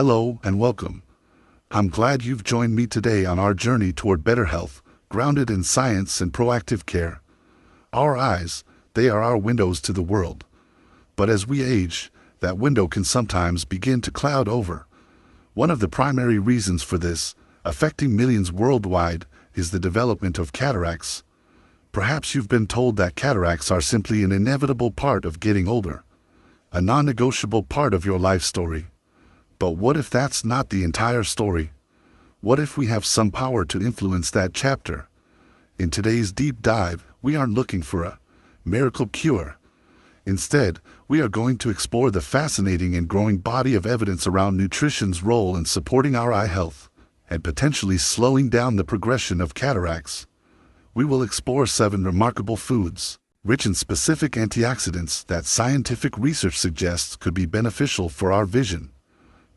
Hello and welcome. I'm glad you've joined me today on our journey toward better health, grounded in science and proactive care. Our eyes, they are our windows to the world. But as we age, that window can sometimes begin to cloud over. One of the primary reasons for this, affecting millions worldwide, is the development of cataracts. Perhaps you've been told that cataracts are simply an inevitable part of getting older, a non-negotiable part of your life story. But what if that's not the entire story? What if we have some power to influence that chapter? In today's deep dive, we aren't looking for a miracle cure. Instead, we are going to explore the fascinating and growing body of evidence around nutrition's role in supporting our eye health and potentially slowing down the progression of cataracts. We will explore 7 remarkable foods, rich in specific antioxidants that scientific research suggests could be beneficial for our vision.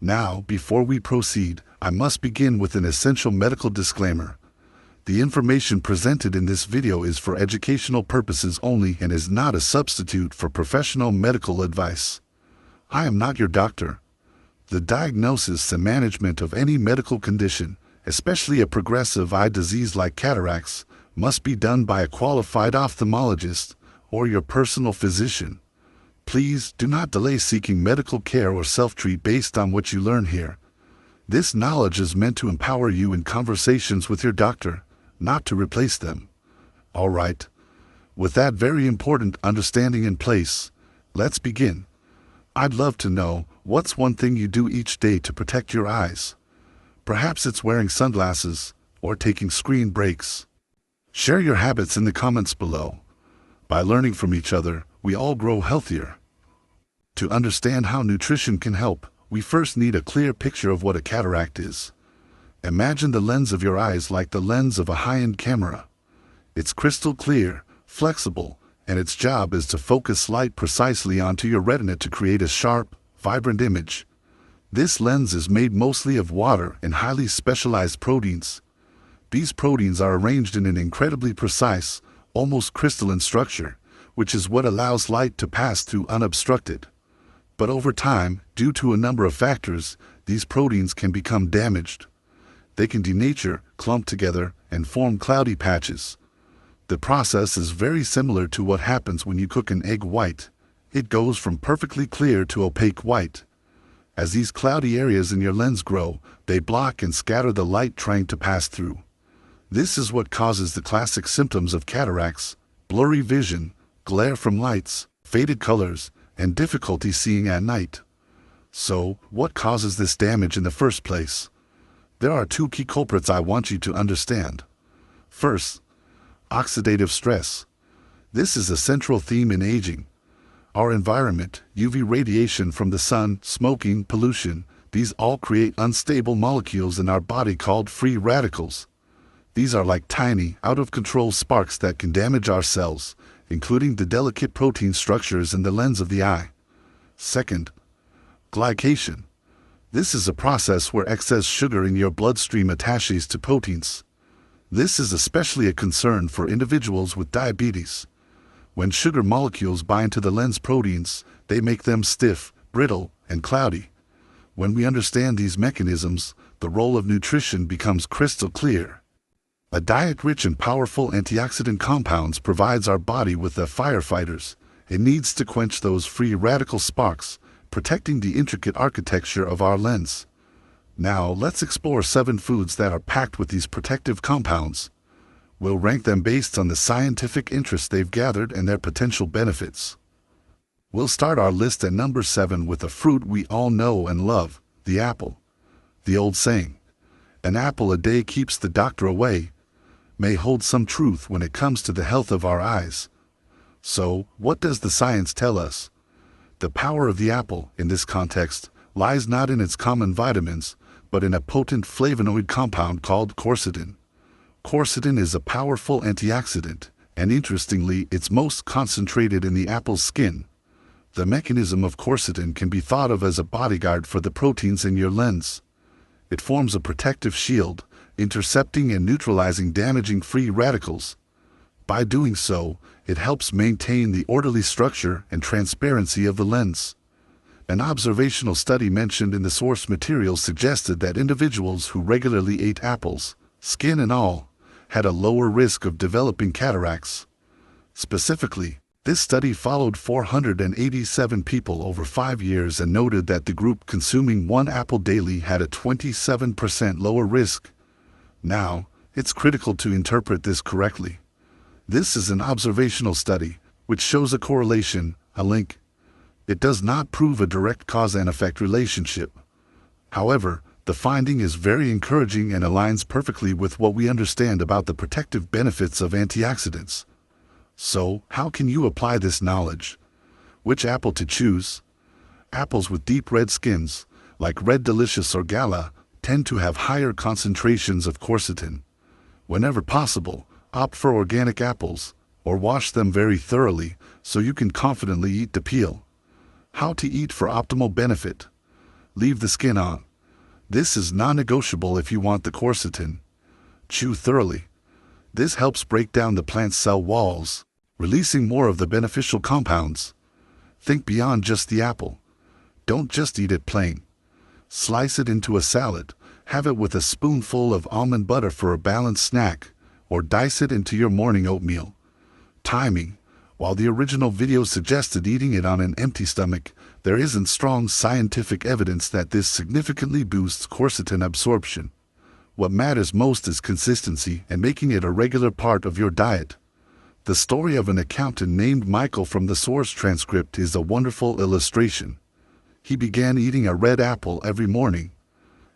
Now, before we proceed, I must begin with an essential medical disclaimer. The information presented in this video is for educational purposes only and is not a substitute for professional medical advice. I am not your doctor. The diagnosis and management of any medical condition, especially a progressive eye disease like cataracts, must be done by a qualified ophthalmologist or your personal physician. Please do not delay seeking medical care or self-treat based on what you learn here. This knowledge is meant to empower you in conversations with your doctor, not to replace them. All right. With that very important understanding in place, let's begin. I'd love to know, what's one thing you do each day to protect your eyes? Perhaps it's wearing sunglasses or taking screen breaks. Share your habits in the comments below. By learning from each other, we all grow healthier. To understand how nutrition can help, we first need a clear picture of what a cataract is. Imagine the lens of your eyes like the lens of a high-end camera. It's crystal clear, flexible, and its job is to focus light precisely onto your retina to create a sharp, vibrant image. This lens is made mostly of water and highly specialized proteins. These proteins are arranged in an incredibly precise, almost crystalline structure, which is what allows light to pass through unobstructed. But over time, due to a number of factors, these proteins can become damaged. They can denature, clump together, and form cloudy patches. The process is very similar to what happens when you cook an egg white. It goes from perfectly clear to opaque white. As these cloudy areas in your lens grow, they block and scatter the light trying to pass through. This is what causes the classic symptoms of cataracts: blurry vision, glare from lights, faded colors, and difficulty seeing at night. So, what causes this damage in the first place? There are 2 key culprits I want you to understand. First, oxidative stress. This is a central theme in aging. Our environment, UV radiation from the sun, smoking, pollution, these all create unstable molecules in our body called free radicals. These are like tiny, out-of-control sparks that can damage our cells, including the delicate protein structures in the lens of the eye. Second, glycation. This is a process where excess sugar in your bloodstream attaches to proteins. This is especially a concern for individuals with diabetes. When sugar molecules bind to the lens proteins, they make them stiff, brittle, and cloudy. When we understand these mechanisms, the role of nutrition becomes crystal clear. A diet rich in powerful antioxidant compounds provides our body with the firefighters it needs to quench those free radical sparks, protecting the intricate architecture of our lens. Now, let's explore 7 foods that are packed with these protective compounds. We'll rank them based on the scientific interest they've gathered and their potential benefits. We'll start our list at number 7 with a fruit we all know and love, the apple. The old saying, "An apple a day keeps the doctor away," may hold some truth when it comes to the health of our eyes. So, what does the science tell us? The power of the apple, in this context, lies not in its common vitamins, but in a potent flavonoid compound called quercetin. Quercetin is a powerful antioxidant, and interestingly, it's most concentrated in the apple's skin. The mechanism of quercetin can be thought of as a bodyguard for the proteins in your lens. It forms a protective shield, intercepting and neutralizing damaging free radicals. By doing so, it helps maintain the orderly structure and transparency of the lens. An observational study mentioned in the source material suggested that individuals who regularly ate apples, skin and all, had a lower risk of developing cataracts. Specifically, this study followed 487 people over 5 years and noted that the group consuming one apple daily had a 27% lower risk. Now, it's critical to interpret this correctly. This is an observational study, which shows a correlation, a link. It does not prove a direct cause and effect relationship. However, the finding is very encouraging and aligns perfectly with what we understand about the protective benefits of antioxidants. So, how can you apply this knowledge? Which apple to choose? Apples with deep red skins, like Red Delicious or Gala, tend to have higher concentrations of quercetin. Whenever possible, opt for organic apples, or wash them very thoroughly so you can confidently eat the peel. How to eat for optimal benefit? Leave the skin on. This is non-negotiable if you want the quercetin. Chew thoroughly. This helps break down the plant's cell walls, releasing more of the beneficial compounds. Think beyond just the apple. Don't just eat it plain. Slice it into a salad, have it with a spoonful of almond butter for a balanced snack, or dice it into your morning oatmeal. Timing. While the original video suggested eating it on an empty stomach, there isn't strong scientific evidence that this significantly boosts quercetin absorption. What matters most is consistency and making it a regular part of your diet. The story of an accountant named Michael from the source transcript is a wonderful illustration. He began eating a red apple every morning.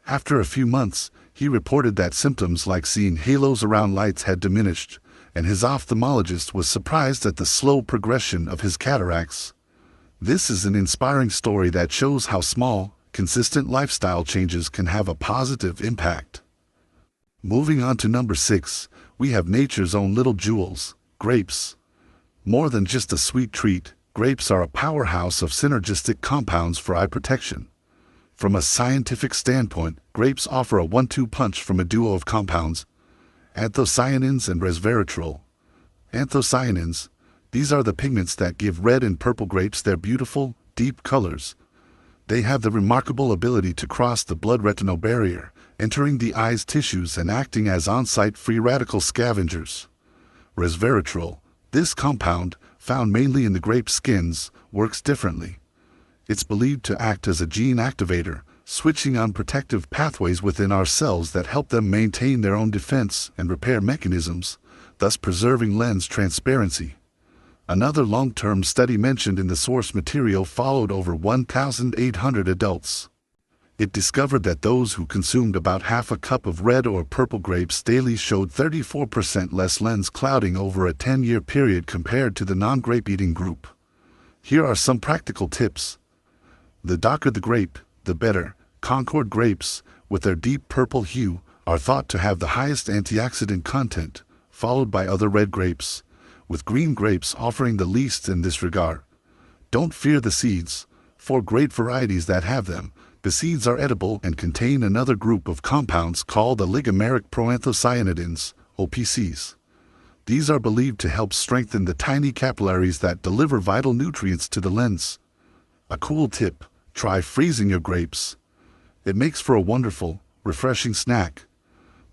After a few months, he reported that symptoms like seeing halos around lights had diminished, and his ophthalmologist was surprised at the slow progression of his cataracts. This is an inspiring story that shows how small, consistent lifestyle changes can have a positive impact. Moving on to number 6, we have nature's own little jewels, grapes. More than just a sweet treat, grapes are a powerhouse of synergistic compounds for eye protection. From a scientific standpoint, grapes offer a 1-2 punch from a duo of compounds, anthocyanins and resveratrol. Anthocyanins, these are the pigments that give red and purple grapes their beautiful, deep colors. They have the remarkable ability to cross the blood-retinal barrier, entering the eye's tissues and acting as on-site free radical scavengers. Resveratrol, this compound, found mainly in the grape skins, works differently. It's believed to act as a gene activator, switching on protective pathways within our cells that help them maintain their own defense and repair mechanisms, thus preserving lens transparency. Another long-term study mentioned in the source material followed over 1,800 adults. It discovered that those who consumed about half a cup of red or purple grapes daily showed 34% less lens clouding over a 10-year period compared to the non-grape eating group. Here are some practical tips. The darker the grape, the better. Concord grapes, with their deep purple hue, are thought to have the highest antioxidant content, followed by other red grapes, with green grapes offering the least in this regard. Don't fear the seeds. For great varieties that have them, the seeds are edible and contain another group of compounds called oligomeric proanthocyanidins, OPCs. These are believed to help strengthen the tiny capillaries that deliver vital nutrients to the lens. A cool tip: try freezing your grapes. It makes for a wonderful, refreshing snack.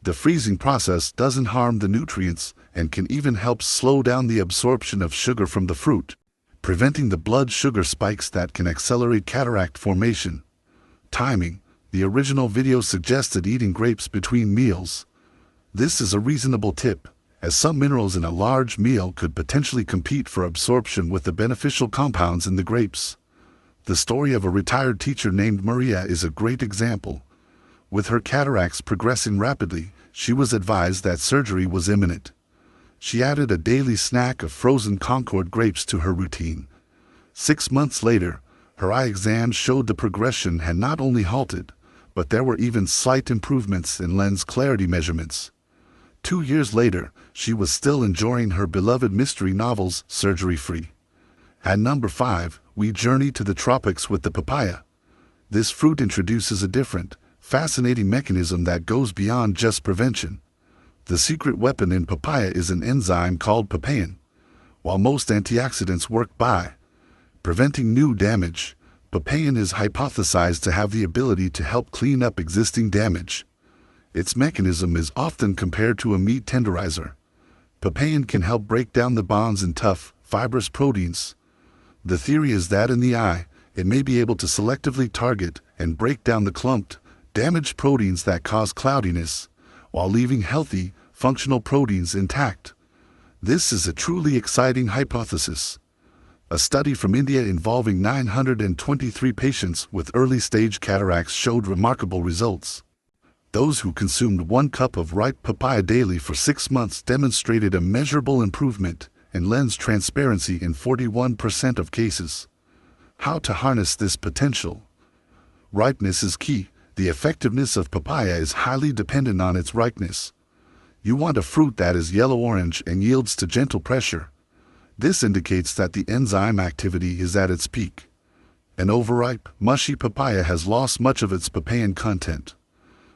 The freezing process doesn't harm the nutrients and can even help slow down the absorption of sugar from the fruit, preventing the blood sugar spikes that can accelerate cataract formation. Timing: the original video suggested eating grapes between meals. This is a reasonable tip, as some minerals in a large meal could potentially compete for absorption with the beneficial compounds in the grapes. The story of a retired teacher named Maria is a great example. With her cataracts progressing rapidly, she was advised that surgery was imminent. She added a daily snack of frozen Concord grapes to her routine. 6 months later, her eye exams showed the progression had not only halted, but there were even slight improvements in lens clarity measurements. 2 years later, she was still enjoying her beloved mystery novels surgery-free. At number 5, we journey to the tropics with the papaya. This fruit introduces a different, fascinating mechanism that goes beyond just prevention. The secret weapon in papaya is an enzyme called papain. While most antioxidants work by preventing new damage, Papain is hypothesized to have the ability to help clean up existing damage. Its mechanism is often compared to a meat tenderizer. Papain can help break down the bonds in tough, fibrous proteins. The theory is that in the eye, it may be able to selectively target and break down the clumped, damaged proteins that cause cloudiness, while leaving healthy, functional proteins intact. This is a truly exciting hypothesis. A study from India involving 923 patients with early-stage cataracts showed remarkable results. Those who consumed 1 cup of ripe papaya daily for 6 months demonstrated a measurable improvement in lens transparency in 41% of cases. How to harness this potential? Ripeness is key. The effectiveness of papaya is highly dependent on its ripeness. You want a fruit that is yellow-orange and yields to gentle pressure. This indicates that the enzyme activity is at its peak. An overripe, mushy papaya has lost much of its papain content.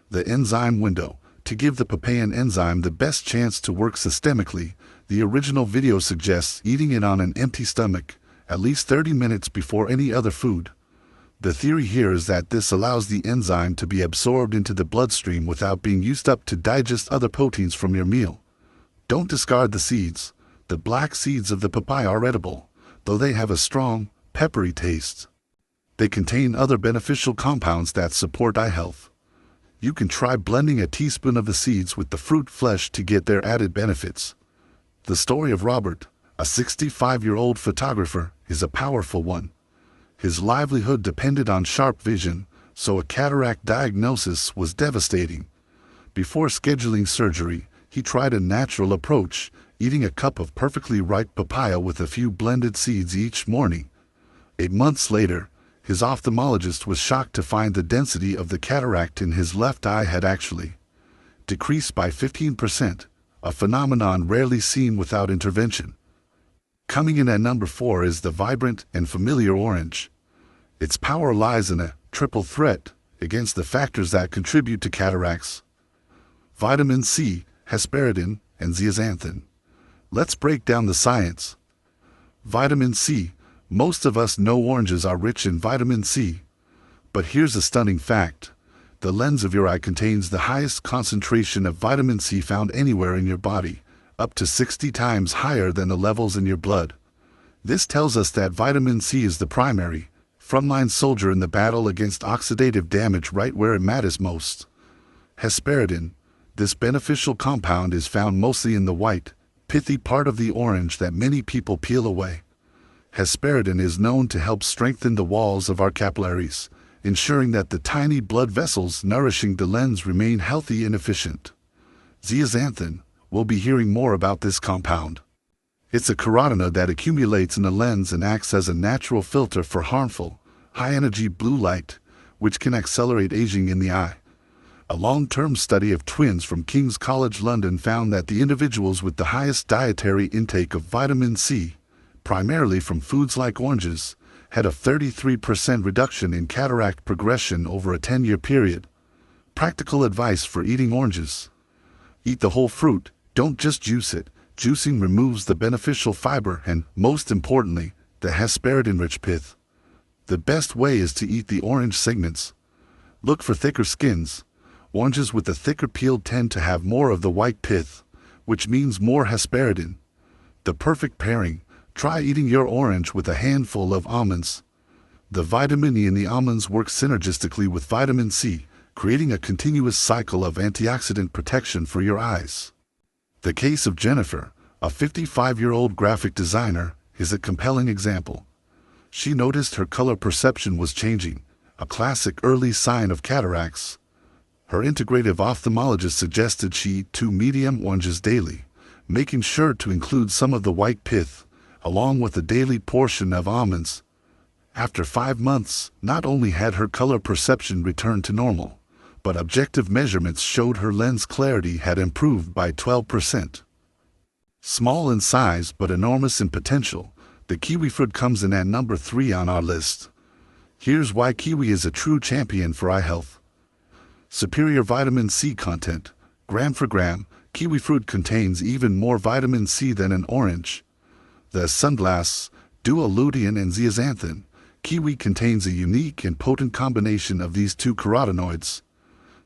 The enzyme window. To give the papain enzyme the best chance to work systemically, the original video suggests eating it on an empty stomach, at least 30 minutes before any other food. The theory here is that this allows the enzyme to be absorbed into the bloodstream without being used up to digest other proteins from your meal. Don't discard the seeds. The black seeds of the papaya are edible, though they have a strong, peppery taste. They contain other beneficial compounds that support eye health. You can try blending a teaspoon of the seeds with the fruit flesh to get their added benefits. The story of Robert, a 65-year-old photographer, is a powerful one. His livelihood depended on sharp vision, so a cataract diagnosis was devastating. Before scheduling surgery, he tried a natural approach, eating a cup of perfectly ripe papaya with a few blended seeds each morning. 8 months later, his ophthalmologist was shocked to find the density of the cataract in his left eye had actually decreased by 15%, a phenomenon rarely seen without intervention. Coming in at number 4 is the vibrant and familiar orange. Its power lies in a triple threat against the factors that contribute to cataracts: vitamin C, hesperidin, and zeaxanthin. Let's break down the science. Vitamin C. Most of us know oranges are rich in vitamin C. But here's a stunning fact. The lens of your eye contains the highest concentration of vitamin C found anywhere in your body, up to 60 times higher than the levels in your blood. This tells us that vitamin C is the primary, frontline soldier in the battle against oxidative damage right where it matters most. Hesperidin. This beneficial compound is found mostly in the white, pithy part of the orange that many people peel away. Hesperidin is known to help strengthen the walls of our capillaries, ensuring that the tiny blood vessels nourishing the lens remain healthy and efficient. Zeaxanthin. We'll be hearing more about this compound. It's a carotenoid that accumulates in the lens and acts as a natural filter for harmful, high-energy blue light, which can accelerate aging in the eye. A long-term study of twins from King's College London found that the individuals with the highest dietary intake of vitamin C, primarily from foods like oranges, had a 33% reduction in cataract progression over a 10-year period. Practical advice for eating oranges: eat the whole fruit, don't just juice it. Juicing removes the beneficial fiber and, most importantly, the hesperidin-rich pith. The best way is to eat the orange segments. Look for thicker skins. Oranges with a thicker peel tend to have more of the white pith, which means more hesperidin. The perfect pairing: try eating your orange with a handful of almonds. The vitamin E in the almonds works synergistically with vitamin C, creating a continuous cycle of antioxidant protection for your eyes. The case of Jennifer, a 55-year-old graphic designer, is a compelling example. She noticed her color perception was changing, a classic early sign of cataracts. Her integrative ophthalmologist suggested she eat 2 medium oranges daily, making sure to include some of the white pith, along with a daily portion of almonds. After 5 months, not only had her color perception returned to normal, but objective measurements showed her lens clarity had improved by 12%. Small in size but enormous in potential, the kiwi fruit comes in at number 3 on our list. Here's why kiwi is a true champion for eye health. Superior vitamin C content. Gram for gram, kiwi fruit contains even more vitamin C than an orange. The sunglass, dual lutein and zeaxanthin, Kiwi contains a unique and potent combination of these two carotenoids.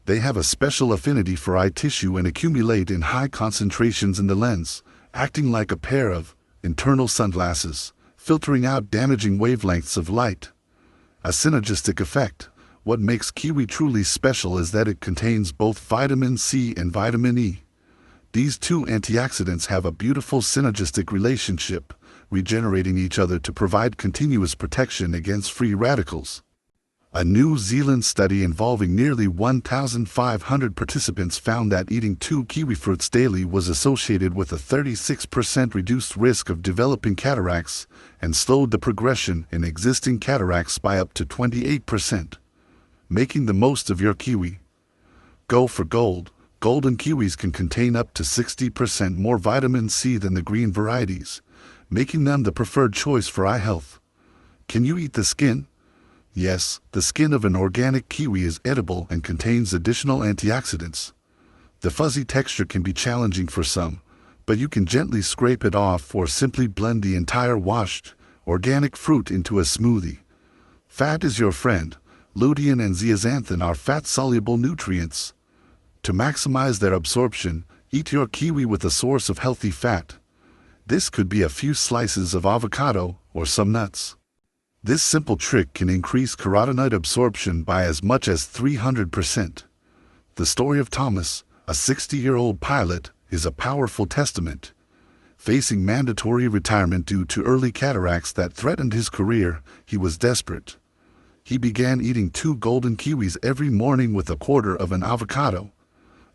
They have a special affinity for eye tissue and accumulate in high concentrations in the lens, acting like a pair of internal sunglasses, filtering out damaging wavelengths of light. A synergistic effect. What makes kiwi truly special is that it contains both vitamin C and vitamin E. These two antioxidants have a beautiful synergistic relationship, regenerating each other to provide continuous protection against free radicals. A New Zealand study involving nearly 1,500 participants found that eating 2 kiwi fruits daily was associated with a 36% reduced risk of developing cataracts and slowed the progression in existing cataracts by up to 28%. Making the most of your kiwi. Go for gold. Golden kiwis can contain up to 60% more vitamin C than the green varieties, making them the preferred choice for eye health. Can you eat the skin? Yes, the skin of an organic kiwi is edible and contains additional antioxidants. The fuzzy texture can be challenging for some, but you can gently scrape it off or simply blend the entire washed, organic fruit into a smoothie. Fat is your friend. Lutein and zeaxanthin are fat-soluble nutrients. To maximize their absorption, eat your kiwi with a source of healthy fat. This could be a few slices of avocado or some nuts. This simple trick can increase carotenoid absorption by as much as 300%. The story of Thomas, a 60-year-old pilot, is a powerful testament. Facing mandatory retirement due to early cataracts that threatened his career, he was desperate. He began eating 2 golden kiwis every morning with a quarter of an avocado.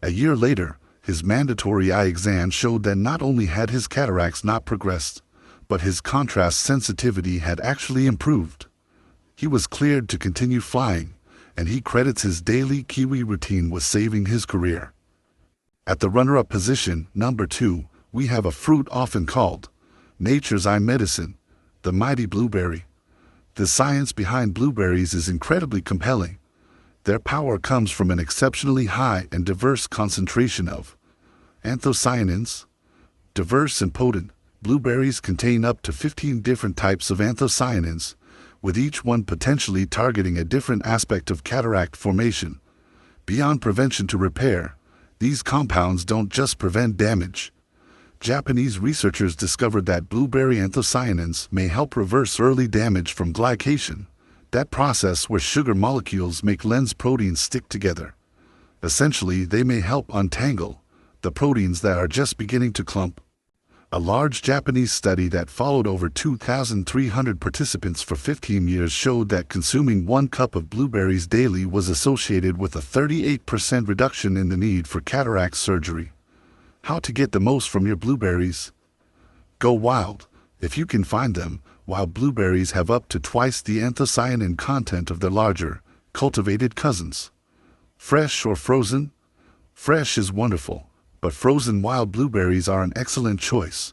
A year later, his mandatory eye exam showed that not only had his cataracts not progressed, but his contrast sensitivity had actually improved. He was cleared to continue flying, and he credits his daily kiwi routine with saving his career. At the runner-up position, number 2, we have a fruit often called nature's eye medicine, the mighty blueberry. The science behind blueberries is incredibly compelling. Their power comes from an exceptionally high and diverse concentration of anthocyanins. Diverse and potent, blueberries contain up to 15 different types of anthocyanins, with each one potentially targeting a different aspect of cataract formation. Beyond prevention to repair, these compounds don't just prevent damage. Japanese researchers discovered that blueberry anthocyanins may help reverse early damage from glycation, that process where sugar molecules make lens proteins stick together. Essentially, they may help untangle the proteins that are just beginning to clump. A large Japanese study that followed over 2,300 participants for 15 years showed that consuming 1 cup of blueberries daily was associated with a 38% reduction in the need for cataract surgery. How to get the most from your blueberries? Go wild, if you can find them. Wild blueberries have up to twice the anthocyanin content of their larger, cultivated cousins. Fresh or frozen? Fresh is wonderful, but frozen wild blueberries are an excellent choice.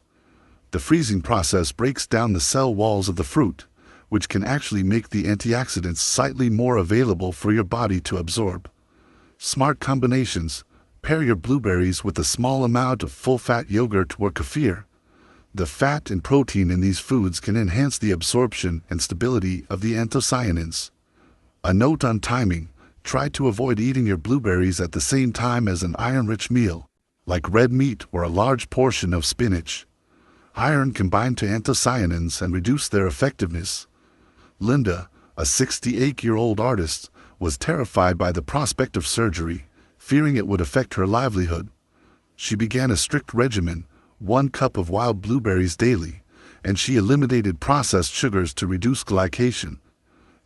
The freezing process breaks down the cell walls of the fruit, which can actually make the antioxidants slightly more available for your body to absorb. Smart combinations. Pair your blueberries with a small amount of full-fat yogurt or kefir. The fat and protein in these foods can enhance the absorption and stability of the anthocyanins. A note on timing: try to avoid eating your blueberries at the same time as an iron-rich meal, like red meat or a large portion of spinach. Iron can bind to anthocyanins and reduce their effectiveness. Linda, a 68-year-old artist, was terrified by the prospect of surgery, fearing it would affect her livelihood. She began a strict regimen: 1 cup of wild blueberries daily, and she eliminated processed sugars to reduce glycation.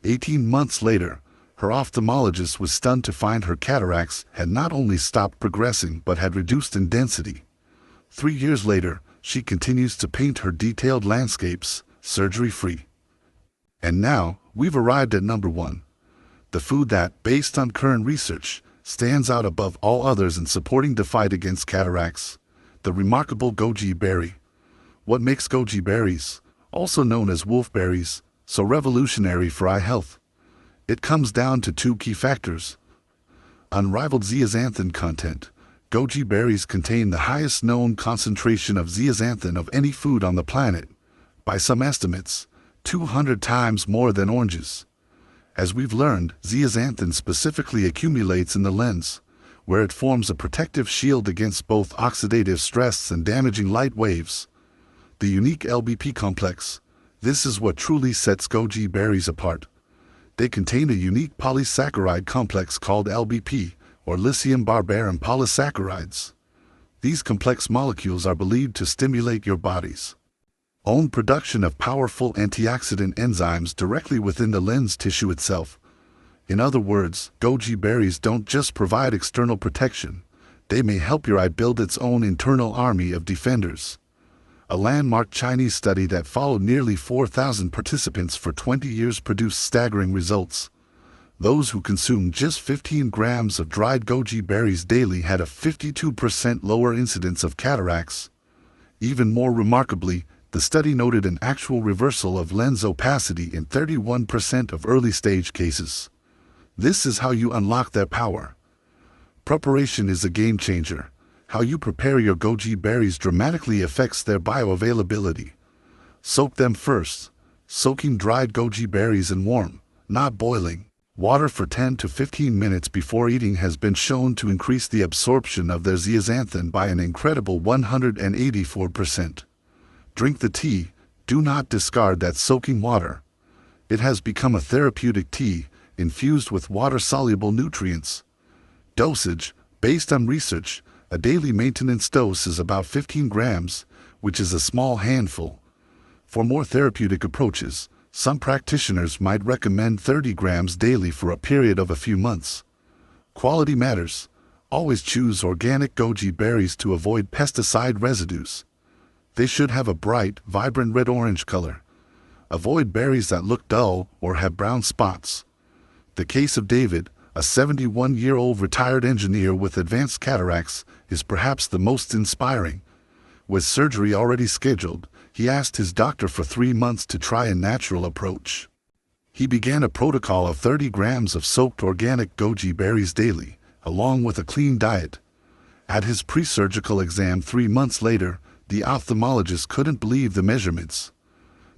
18 months later, her ophthalmologist was stunned to find her cataracts had not only stopped progressing but had reduced in density. 3 years later, she continues to paint her detailed landscapes, surgery-free. And now, we've arrived at number 1. The food that, based on current research, stands out above all others in supporting the fight against cataracts: the remarkable goji berry. What makes goji berries, also known as wolfberries, so revolutionary for eye health? It comes down to 2 key factors. Unrivaled zeaxanthin content. Goji berries contain the highest known concentration of zeaxanthin of any food on the planet. By some estimates, 200 times more than oranges. As we've learned, zeaxanthin specifically accumulates in the lens, where it forms a protective shield against both oxidative stress and damaging light waves. The unique LBP complex. This is what truly sets goji berries apart. They contain a unique polysaccharide complex called LBP, or lithium barbarin polysaccharides. These complex molecules are believed to stimulate your body's own production of powerful antioxidant enzymes directly within the lens tissue itself. In other words, goji berries don't just provide external protection, they may help your eye build its own internal army of defenders. A landmark Chinese study that followed nearly 4,000 participants for 20 years produced staggering results. Those who consumed just 15 grams of dried goji berries daily had a 52% lower incidence of cataracts. Even more remarkably, the study noted an actual reversal of lens opacity in 31% of early-stage cases. This is how you unlock their power. Preparation is a game-changer. How you prepare your goji berries dramatically affects their bioavailability. Soak them first. Soaking dried goji berries in warm, not boiling, water for 10 to 15 minutes before eating has been shown to increase the absorption of their zeaxanthin by an incredible 184%. Drink the tea. Do not discard that soaking water. It has become a therapeutic tea, infused with water-soluble nutrients. Dosage. Based on research, a daily maintenance dose is about 15 grams, which is a small handful. For more therapeutic approaches, some practitioners might recommend 30 grams daily for a period of a few months. Quality matters. Always choose organic goji berries to avoid pesticide residues. They should have a bright, vibrant red-orange color. Avoid berries that look dull or have brown spots. The case of David, a 71-year-old retired engineer with advanced cataracts, is perhaps the most inspiring. With surgery already scheduled, he asked his doctor for 3 months to try a natural approach. He began a protocol of 30 grams of soaked organic goji berries daily, along with a clean diet. At his pre-surgical exam 3 months later, the ophthalmologist couldn't believe the measurements.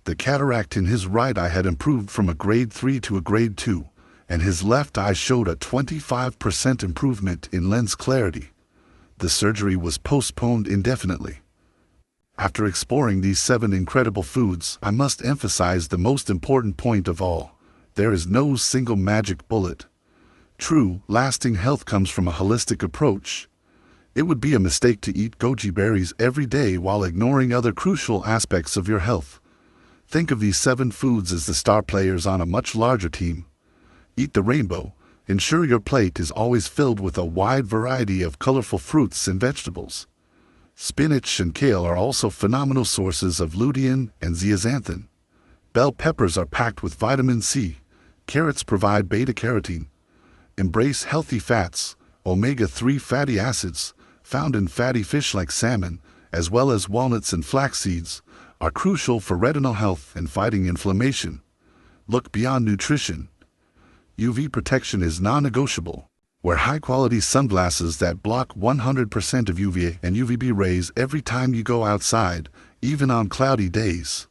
The cataract in his right eye had improved from a grade 3 to a grade 2, and his left eye showed a 25% improvement in lens clarity. The surgery was postponed indefinitely. After exploring these 7 incredible foods, I must emphasize the most important point of all. There is no single magic bullet. True, lasting health comes from a holistic approach. It would be a mistake to eat goji berries every day while ignoring other crucial aspects of your health. Think of these 7 foods as the star players on a much larger team. Eat the rainbow. Ensure your plate is always filled with a wide variety of colorful fruits and vegetables. Spinach and kale are also phenomenal sources of lutein and zeaxanthin. Bell peppers are packed with vitamin C. Carrots provide beta-carotene. Embrace healthy fats. Omega-3 fatty acids, found in fatty fish like salmon, as well as walnuts and flax seeds, are crucial for retinal health and fighting inflammation. Look beyond nutrition. UV protection is non-negotiable. Wear high-quality sunglasses that block 100% of UVA and UVB rays every time you go outside, even on cloudy days.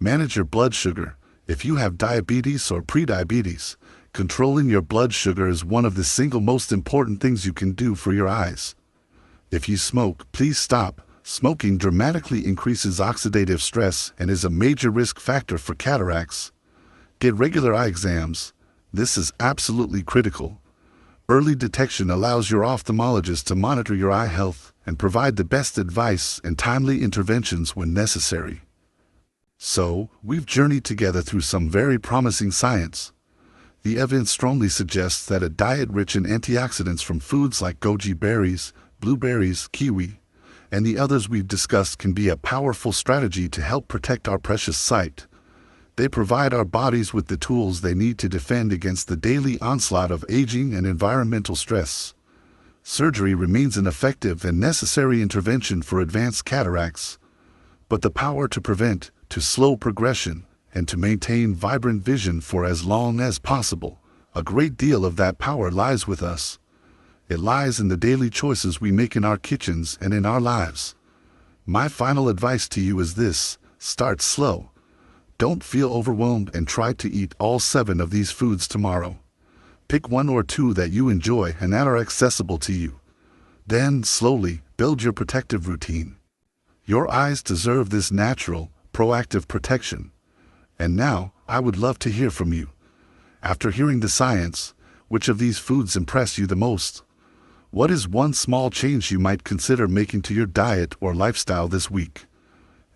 Manage your blood sugar. If you have diabetes or prediabetes, controlling your blood sugar is one of the single most important things you can do for your eyes. If you smoke, please stop. Smoking dramatically increases oxidative stress and is a major risk factor for cataracts. Get regular eye exams. This is absolutely critical. Early detection allows your ophthalmologist to monitor your eye health and provide the best advice and timely interventions when necessary. So, we've journeyed together through some very promising science. The evidence strongly suggests that a diet rich in antioxidants from foods like goji berries, blueberries, kiwi, and the others we've discussed can be a powerful strategy to help protect our precious sight. They provide our bodies with the tools they need to defend against the daily onslaught of aging and environmental stress. Surgery remains an effective and necessary intervention for advanced cataracts, but the power to prevent, to slow progression, and to maintain vibrant vision for as long as possible, a great deal of that power lies with us. It lies in the daily choices we make in our kitchens and in our lives. My final advice to you is this: start slow. Don't feel overwhelmed and try to eat all 7 of these foods tomorrow. Pick 1 or 2 that you enjoy and that are accessible to you. Then, slowly, build your protective routine. Your eyes deserve this natural, proactive protection. And now, I would love to hear from you. After hearing the science, which of these foods impress you the most? What is one small change you might consider making to your diet or lifestyle this week?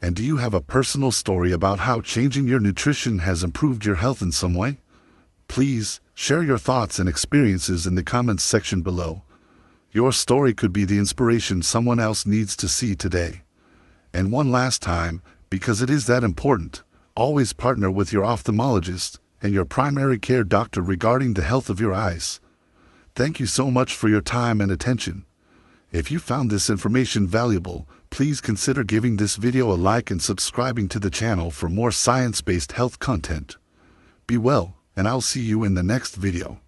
And do you have a personal story about how changing your nutrition has improved your health in some way? Please, share your thoughts and experiences in the comments section below. Your story could be the inspiration someone else needs to see today. And one last time, because it is that important, always partner with your ophthalmologist and your primary care doctor regarding the health of your eyes. Thank you so much for your time and attention. If you found this information valuable, please consider giving this video a like and subscribing to the channel for more science-based health content. Be well, and I'll see you in the next video.